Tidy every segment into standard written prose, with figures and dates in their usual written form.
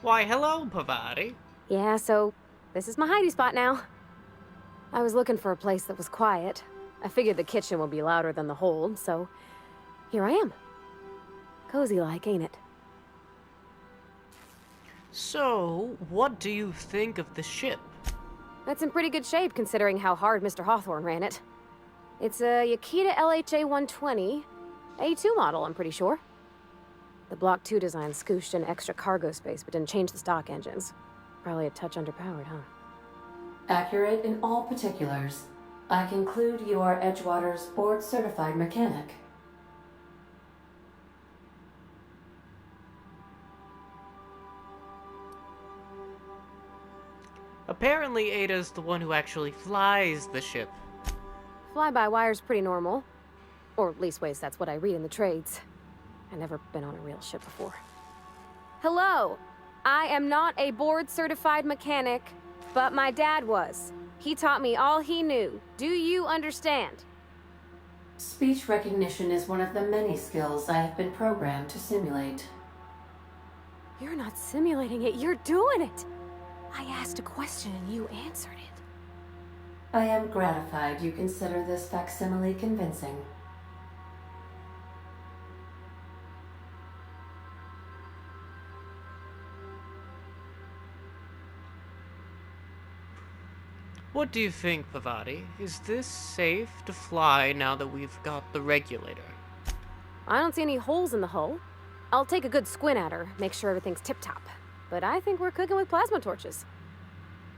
Why, hello, Pavati. Yeah, so this is my hidey spot now. I was looking for a place that was quiet. I figured the kitchen would be louder than the hold, so here I am. Cozy like, ain't it? So, what do you think of the ship? That's in pretty good shape considering how hard Mr. Hawthorne ran it. It's a Yakita LHA 120, A2 model, I'm pretty sure. The Block 2 design scooshed in extra cargo space but didn't change the stock engines. Probably a touch underpowered, huh? Accurate in all particulars. I conclude you are Edgewater's board-certified mechanic. Apparently, Ada's the one who actually flies the ship. Fly-by-wire's pretty normal. Or leastways, that's what I read in the trades. I've never been on a real ship before. Hello! I am not a board-certified mechanic, but my dad was. He taught me all he knew. Do you understand? Speech recognition is one of the many skills I have been programmed to simulate. You're not simulating it, you're doing it! I asked a question and you answered it. I am gratified you consider this facsimile convincing. What do you think, Pavati? Is this safe to fly now that we've got the regulator? I don't see any holes in the hull. I'll take a good squint at her, make sure everything's tip-top. But I think we're cooking with plasma torches.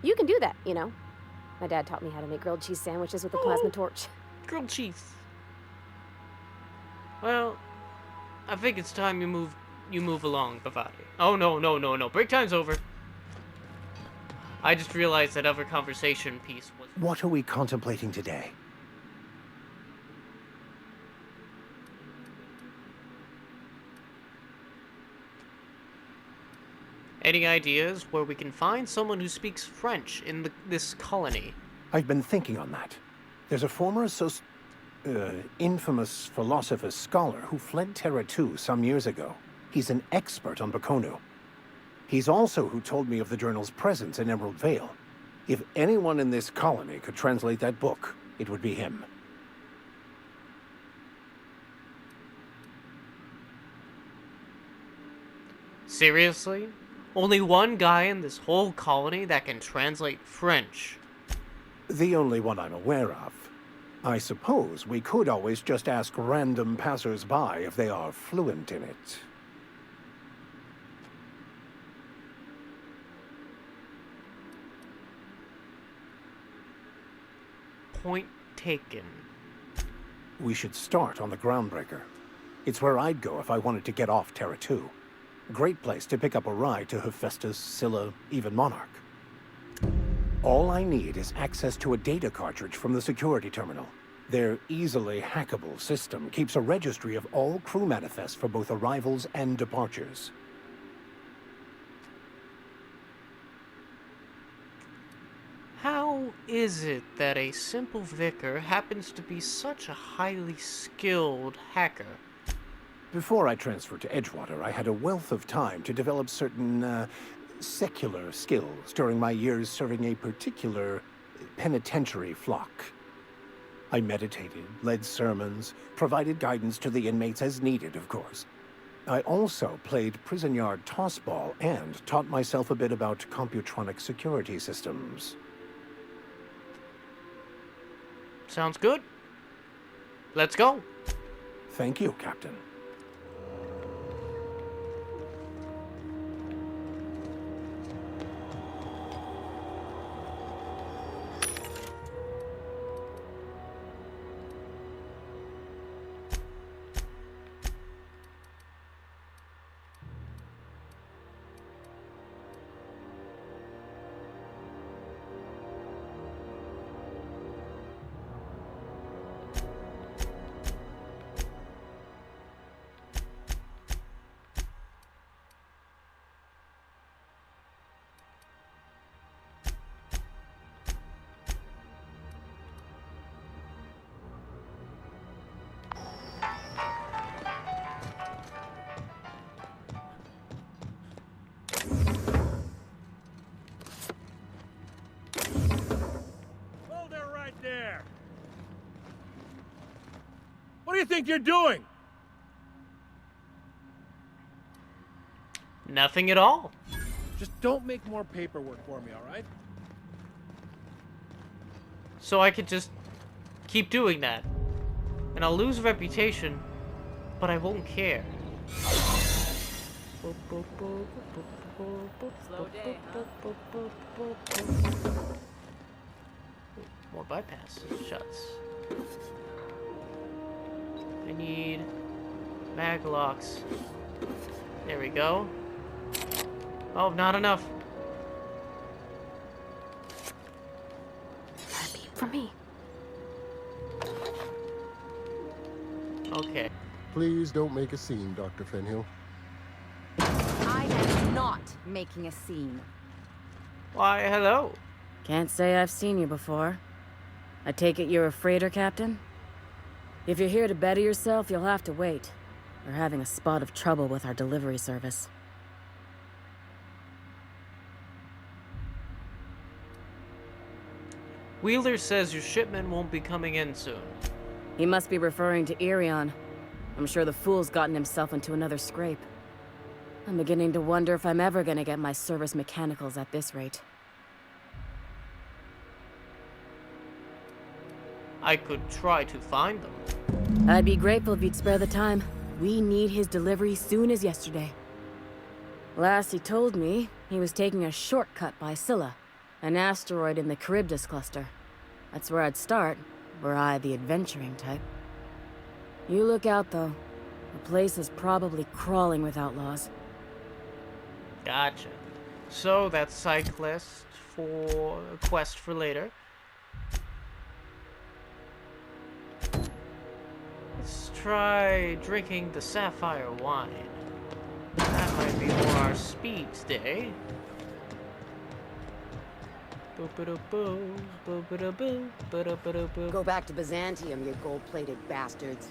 You can do that, you know. My dad taught me how to make grilled cheese sandwiches with a plasma torch. Grilled cheese. Well, I think it's time you move along, Pavati. Oh, no. Break time's over. I just realized that other conversation piece was... What are we contemplating today? Any ideas where we can find someone who speaks French in this colony? I've been thinking on that. There's a former infamous philosopher scholar who fled Terra 2 some years ago. He's an expert on Bakonu. He's also who told me of the journal's presence in Emerald Vale. If anyone in this colony could translate that book, it would be him. Seriously? Only one guy in this whole colony that can translate French? The only one I'm aware of. I suppose we could always just ask random passers-by if they are fluent in it. Point taken. We should start on the Groundbreaker. It's where I'd go if I wanted to get off Terra 2. Great place to pick up a ride to Hephaestus, Scylla, even Monarch. All I need is access to a data cartridge from the security terminal. Their easily hackable system keeps a registry of all crew manifests for both arrivals and departures. How is it that a simple vicar happens to be such a highly skilled hacker? Before I transferred to Edgewater, I had a wealth of time to develop certain, secular skills during my years serving a particular penitentiary flock. I meditated, led sermons, provided guidance to the inmates as needed, of course. I also played prison yard tossball and taught myself a bit about computronic security systems. Sounds good. Let's go. Thank you, Captain. think you're doing? Nothing at all. Just don't make more paperwork for me, alright? So I could just keep doing that. And I'll lose reputation, but I won't care. More bypass shots. I need mag locks. There we go. Oh, not enough. Got a beep from me. Okay. Please don't make a scene, Dr. Fenhill. I am not making a scene. Why, hello. Can't say I've seen you before. I take it you're a freighter captain? If you're here to better yourself, you'll have to wait. We're having a spot of trouble with our delivery service. Wheeler says your shipment won't be coming in soon. He must be referring to Irion. I'm sure the fool's gotten himself into another scrape. I'm beginning to wonder if I'm ever gonna get my service mechanicals at this rate. I could try to find them. I'd be grateful if you'd spare the time. We need his delivery soon as yesterday. Last he told me, he was taking a shortcut by Scylla, an asteroid in the Charybdis cluster. That's where I'd start, were I the adventuring type. You look out, though. The place is probably crawling with outlaws. Gotcha. So that's side quest for later. Let's try drinking the sapphire wine. That might be more our speed today. Go back to Byzantium, you gold-plated bastards.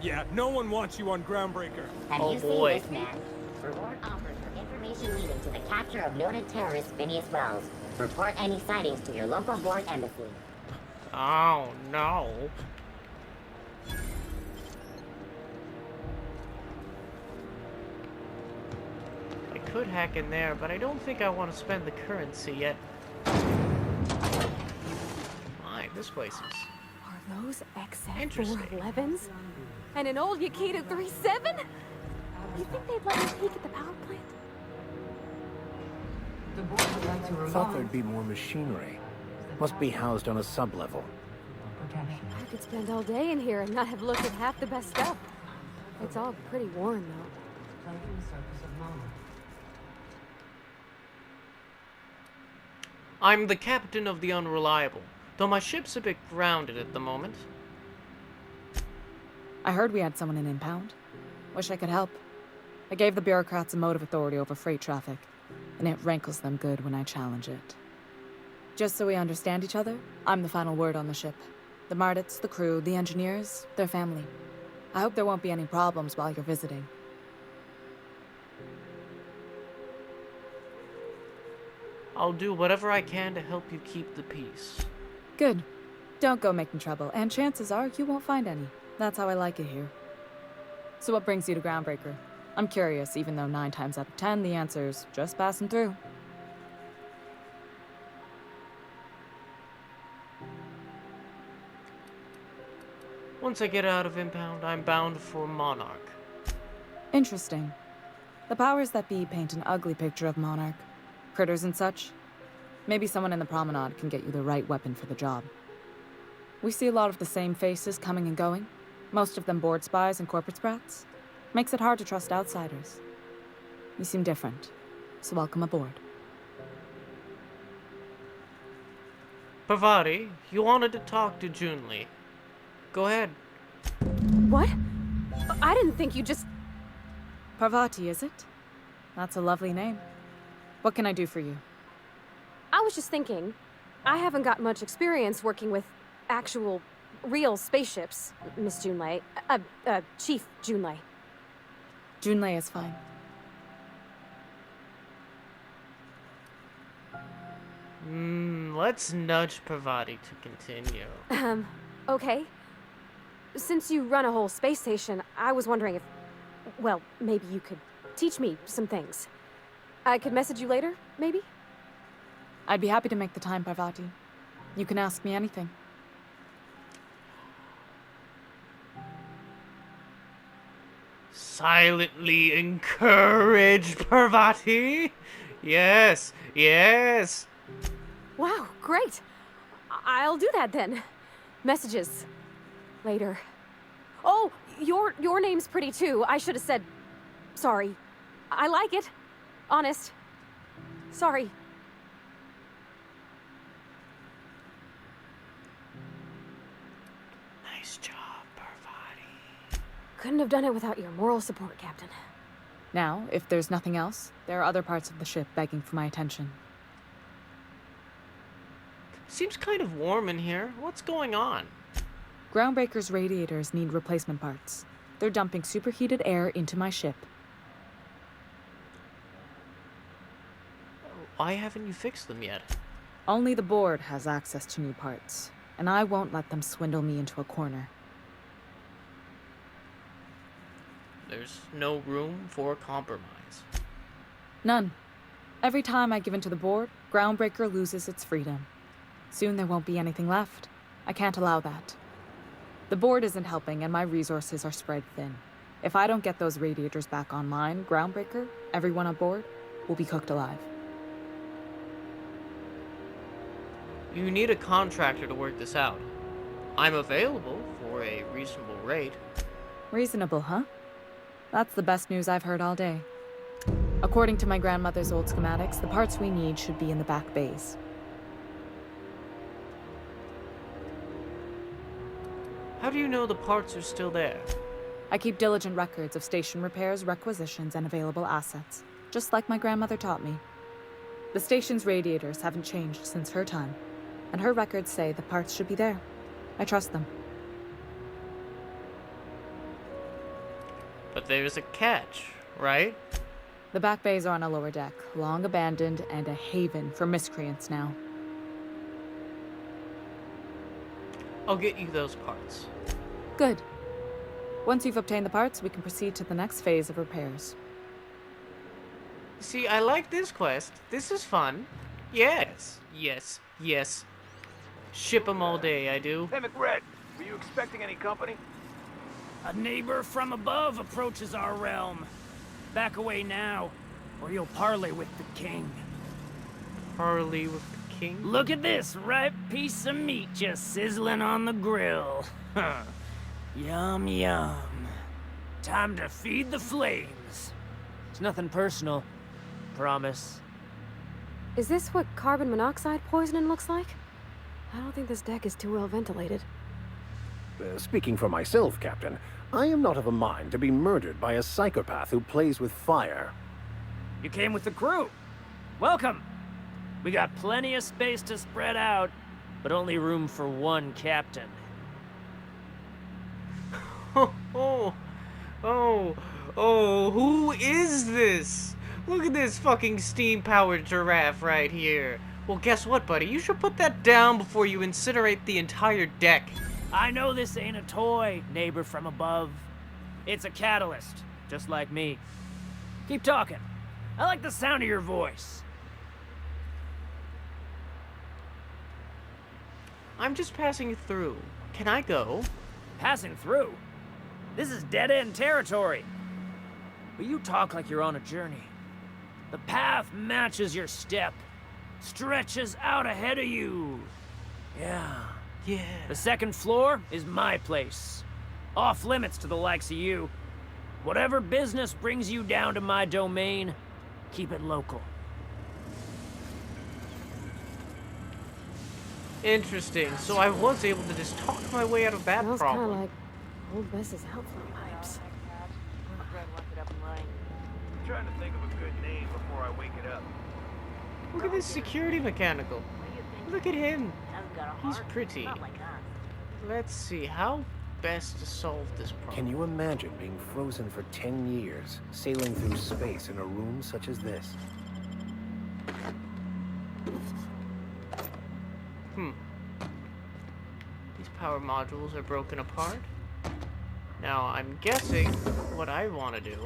Yeah, no one wants you on Groundbreaker. Have Oh you boy. seen this man? Reward offered for information leading to the capture of noted terrorist Phineas Wells. Report any sightings to your local board embassy. Oh no. I could hack in there, but I don't think I want to spend the currency yet. My, this place is... Are those Interesting. XF411s? And an old Yakita 37? You think they'd let me peek at the power plant? Thought there'd be more machinery. Must be housed on a sub-level. I could spend all day in here and not have looked at half the best stuff. It's all pretty worn, though. I'm the captain of the Unreliable, though my ship's a bit grounded at the moment. I heard we had someone in impound. Wish I could help. I gave the bureaucrats a motive authority over freight traffic, and it rankles them good when I challenge it. Just so we understand each other, I'm the final word on the ship. The Mardits, the crew, the engineers, their family. I hope there won't be any problems while you're visiting. I'll do whatever I can to help you keep the peace. Good. Don't go making trouble, and chances are you won't find any. That's how I like it here. So what brings you to Groundbreaker? I'm curious, even though 9 times out of 10 the answer's just passing through. Once I get out of impound, I'm bound for Monarch. Interesting. The powers that be paint an ugly picture of Monarch. Critters and such. Maybe someone in the promenade can get you the right weapon for the job. We see a lot of the same faces coming and going. Most of them board spies and corporate sprats. Makes it hard to trust outsiders. You seem different, so welcome aboard. Parvati, you wanted to talk to Junli. Go ahead. What? I didn't think you just... Parvati, is it? That's a lovely name. What can I do for you? I was just thinking, I haven't got much experience working with actual, real spaceships, Miss Junlei. Chief Junlei. Junlei is fine. Let's nudge Parvati to continue. Okay. since you run a whole space station, I was wondering if, well, maybe you could teach me some things. I could message you later, maybe? I'd be happy to make the time, Parvati. You can ask me anything. Silently encourage Parvati. Yes, yes. Wow, great. I'll do that then. Messages. Later. Oh, your name's pretty too. I should have said sorry. I like it. Honest. Sorry. Nice job, Parvati. Couldn't have done it without your moral support, Captain. Now, if there's nothing else, there are other parts of the ship begging for my attention. Seems kind of warm in here. What's going on? Groundbreaker's radiators need replacement parts. They're dumping superheated air into my ship. Why haven't you fixed them yet? Only the board has access to new parts, and I won't let them swindle me into a corner. There's no room for compromise. None. Every time I give in to the board, Groundbreaker loses its freedom. Soon there won't be anything left. I can't allow that. The board isn't helping, and my resources are spread thin. If I don't get those radiators back online, Groundbreaker, everyone on board, will be cooked alive. You need a contractor to work this out. I'm available for a reasonable rate. Reasonable, huh? That's the best news I've heard all day. According to my grandmother's old schematics, the parts we need should be in the back bays. How do you know the parts are still there? I keep diligent records of station repairs, requisitions, and available assets, just like my grandmother taught me. The station's radiators haven't changed since her time, and her records say the parts should be there. I trust them. But there's a catch, right? The back bays are on a lower deck, long abandoned and a haven for miscreants now. I'll get you those parts. Good. Once you've obtained the parts, we can proceed to the next phase of repairs. See, I like this quest. This is fun. Yes, yes, yes. Ship 'em all day, I do. Hey, McRed, were you expecting any company? A neighbor from above approaches our realm. Back away now, or you'll parley with the king. Parley with the king? Look at this ripe piece of meat just sizzling on the grill. Yum, yum. Time to feed the flames. It's nothing personal. Promise. Is this what carbon monoxide poisoning looks like? I don't think this deck is too well ventilated. Speaking for myself, Captain, I am not of a mind to be murdered by a psychopath who plays with fire. You came with the crew. Welcome. We got plenty of space to spread out, but only room for one captain. Oh, who is this? Look at this fucking steam-powered giraffe right here. Well, guess what, buddy? You should put that down before you incinerate the entire deck. I know this ain't a toy, neighbor from above. It's a catalyst, just like me. Keep talking. I like the sound of your voice. I'm just passing through. Can I go? Passing through? This is dead-end territory. But you talk like you're on a journey. The path matches your step. Stretches out ahead of you. Yeah. The second floor is my place. Off limits to the likes of you. Whatever business brings you down to my domain, keep it local. Interesting. So I was able to just talk my way out of that Smells problem. kind of like old Bess's outflow pipes. I'm trying to think of a good name before I wake it up. Look at this security mechanical. Look at him. He's pretty. Let's see, how best to solve this problem? Can you imagine being frozen for 10 years, sailing through space in a room such as this? These power modules are broken apart. Now, I'm guessing what I want to do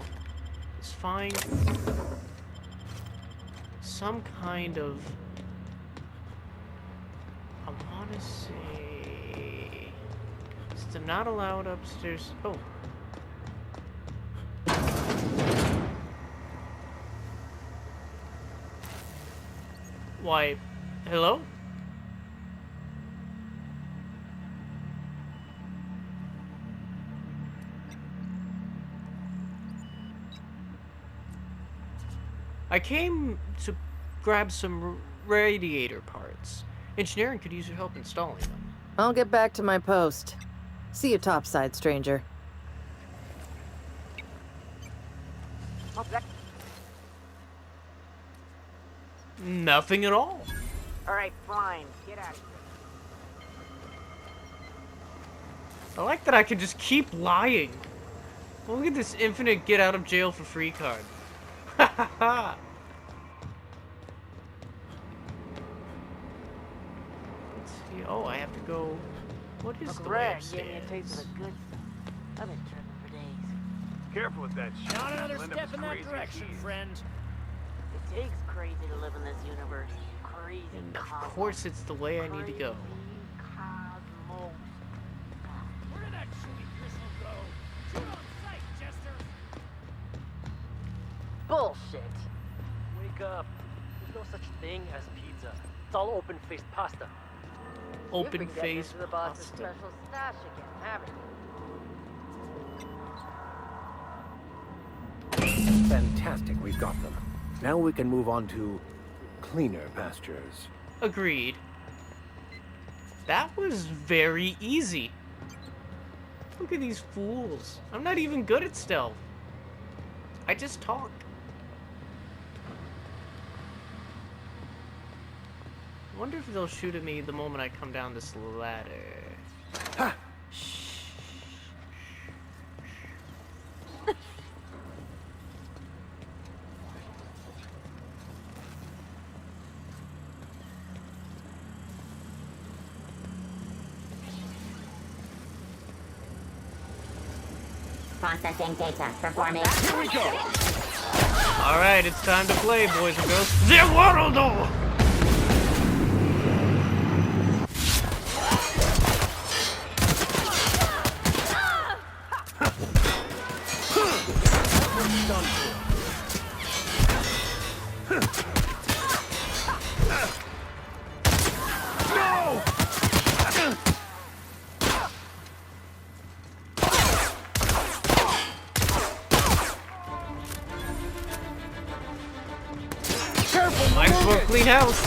is find some kind of... I want to say... Is it not allowed upstairs? Oh. Why, hello? I came to grab some radiator parts. Engineering could use your help installing them. I'll get back to my post. See you topside, stranger. Nothing at all. Alright, fine. Get out of here. I like that I can just keep lying. Look at this infinite get out of jail for free card. Ha ha ha! Let's see. Oh, I have to go. What is the way Gave me a taste of the good stuff. I've been tripping for days. Careful with that shit. Not another Linda step was in that crazy as direction, she is. friend. It takes crazy to live in this universe. Crazy. And of course, it's the way I need to go. Cosmos. Where did that shooting pistol go? Shoot on sight, Chester. Bullshit. Wake up. There's no such thing as pizza. It's all open-faced pasta. Open face The boss's pasta. special stash again, haven't you? Fantastic, we've got them. Now we can move on to cleaner pastures. Agreed. That was very easy. Look at these fools. I'm not even good at stealth. I just talk. I wonder if they'll shoot at me the moment I come down this ladder. Ha! Processing data. Performing. Here we go! Alright, it's time to play, boys and girls. The world! Mine's for a clean house.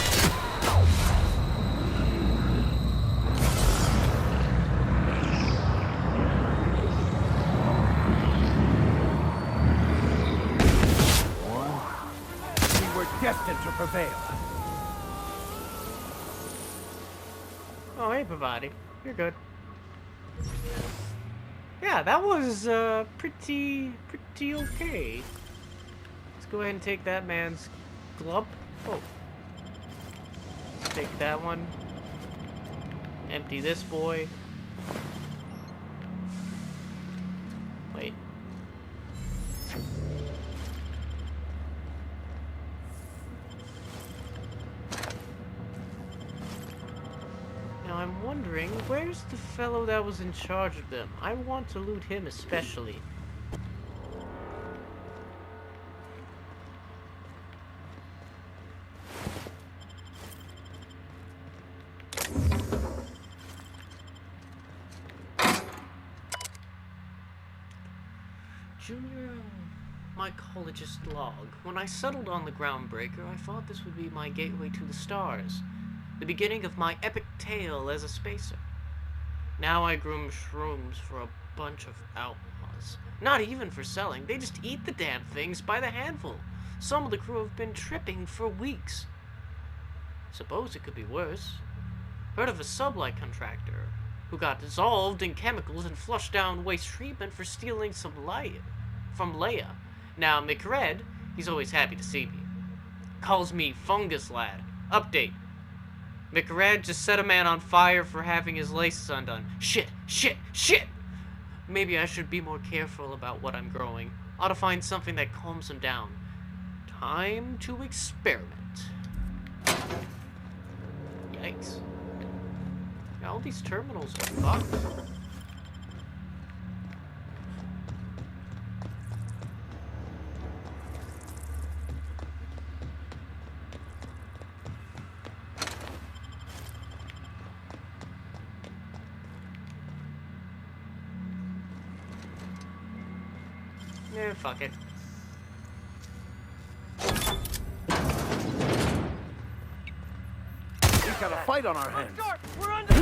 We were destined to prevail. Oh, hey, Pavati. You're good. Yeah, that was, pretty okay. Let's go ahead and take that man's glove. Oh. Take that one. Empty this boy. Wait. Now I'm wondering, where's the fellow that was in charge of them? I want to loot him especially. Junior mycologist log. When I settled on the Groundbreaker, I thought this would be my gateway to the stars. The beginning of my epic tale as a spacer. Now I groom shrooms for a bunch of outlaws. Not even for selling, they just eat the damn things by the handful. Some of the crew have been tripping for weeks. Suppose it could be worse. Heard of a sublight contractor who got dissolved in chemicals and flushed down waste treatment for stealing some light from Leia. Now, McRed, he's always happy to see me. Calls me Fungus Lad. Update. McRed just set a man on fire for having his laces undone. Shit, shit, shit! Maybe I should be more careful about what I'm growing. Ought to find something that calms him down. Time to experiment. Yikes. Yeah, all these terminals are fucked. Yeah, fuck it. We've got a fight on our hands. We're under.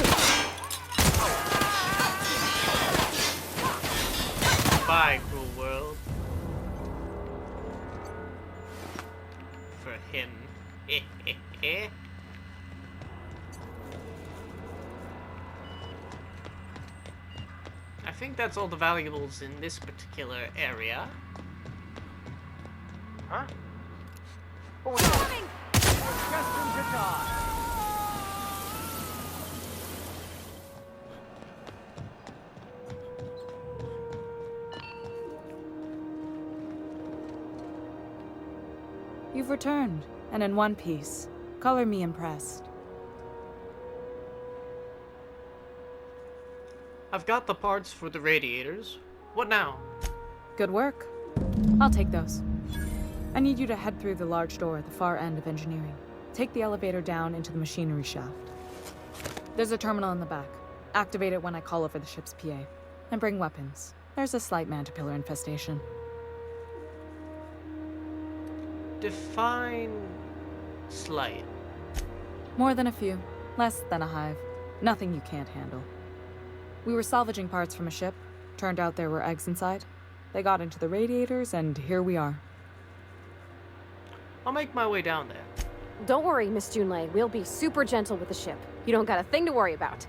Bye, cruel world. For him. I think that's all the valuables in this particular area. Huh? Destined to die. You've returned, and in one piece. Color me impressed. I've got the parts for the radiators. What now? Good work. I'll take those. I need you to head through the large door at the far end of engineering. Take the elevator down into the machinery shaft. There's a terminal in the back. Activate it when I call over the ship's PA. And bring weapons. There's a slight mantipillar infestation. Define slight. More than a few. Less than a hive. Nothing you can't handle. We were salvaging parts from a ship. Turned out there were eggs inside. They got into the radiators, and here we are. I'll make my way down there. Don't worry, Miss Junlei. We'll be super gentle with the ship. You don't got a thing to worry about.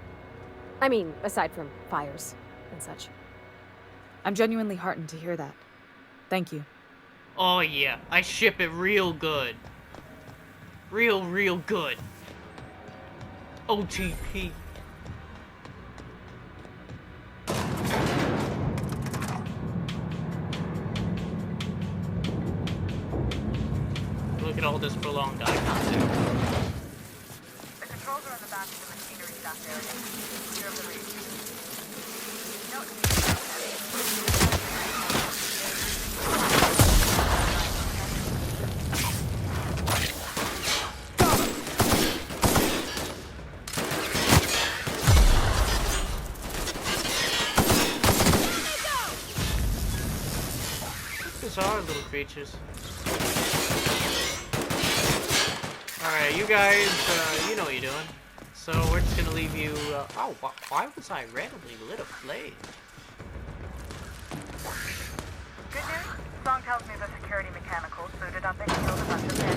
I mean, aside from fires and such. I'm genuinely heartened to hear that. Thank you. Oh yeah, I ship it real good. Real good. OTP. Look at all this prolonged eye contact. The controls are in the back of the machinery shaft area. Clear of the reach. These are little creatures. Alright, you guys, you know what you're doing. So we're just gonna leave you, oh, why was I randomly lit aflame? Good news. Song tells me the security mechanicals booted up and killed a bunch of men.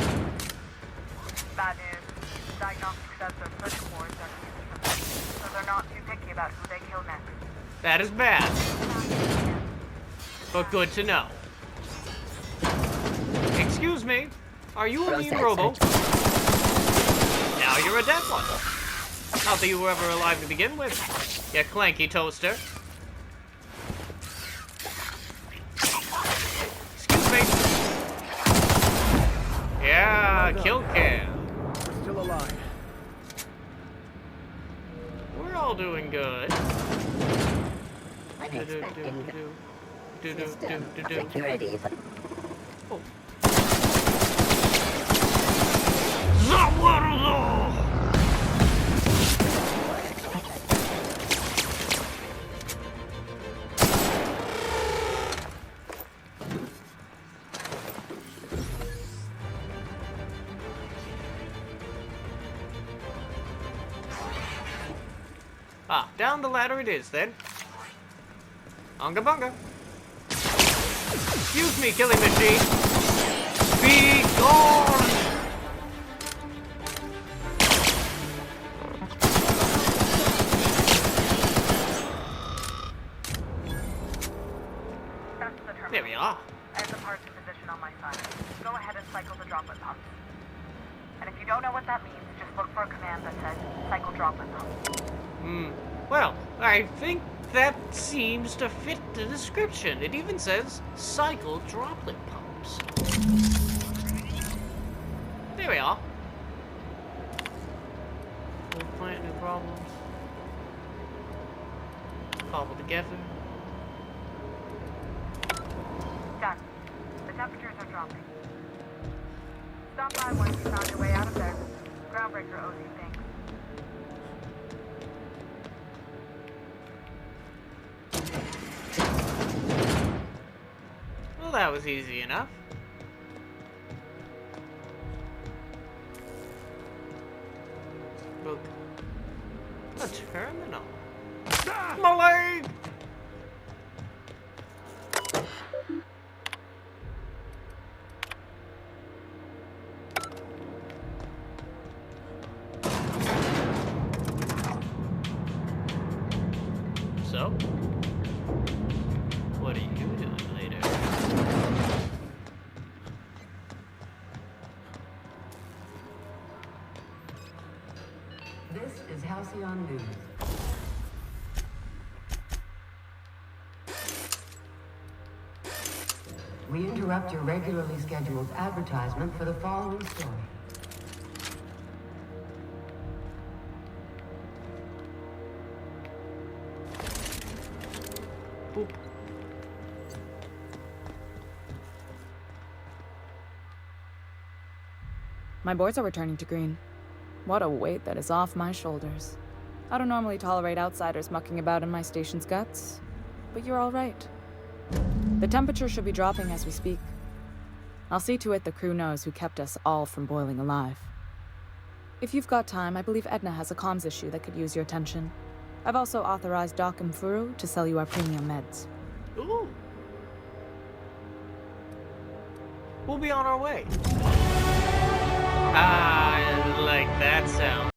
Bad news. Diagnostic says their search wards are used for this, so they're not too picky about who they kill next. That is bad. But good to know. Excuse me, are you a mean robo? Now you're a dead one. Not that you were ever alive to begin with, you clanky toaster. Excuse me. Yeah, kill cam. We're still alive. We're all doing good. Unexpected. System security. Oh. Zawardo! Ah, down the ladder it is then. Unga bunga. Excuse me, killing machine. Be gone! That's the terminal. There we are. I have the parts in position on my side. Go ahead and cycle the droplet pump. And if you don't know what that means, just look for a command that says cycle droplet pump. Well, I think that seems to fit the description. It even says cycle droplet pumps. There we are. Old plant, new problems. Cobbled together. Done. The temperatures are dropping. Stop by once you found your way out of there. Groundbreaker owes you thanks. Well, that was easy enough. Look. A terminal. My leg! So? What are you doing later? This is Halcyon News. We interrupt your regularly scheduled advertisement for the following story. Boop. My boards are returning to green. What a weight that is off my shoulders. I don't normally tolerate outsiders mucking about in my station's guts, but you're all right. The temperature should be dropping as we speak. I'll see to it the crew knows who kept us all from boiling alive. If you've got time, I believe Edna has a comms issue that could use your attention. I've also authorized Doc and Furu to sell you our premium meds. Ooh. We'll be on our way. I like that sound.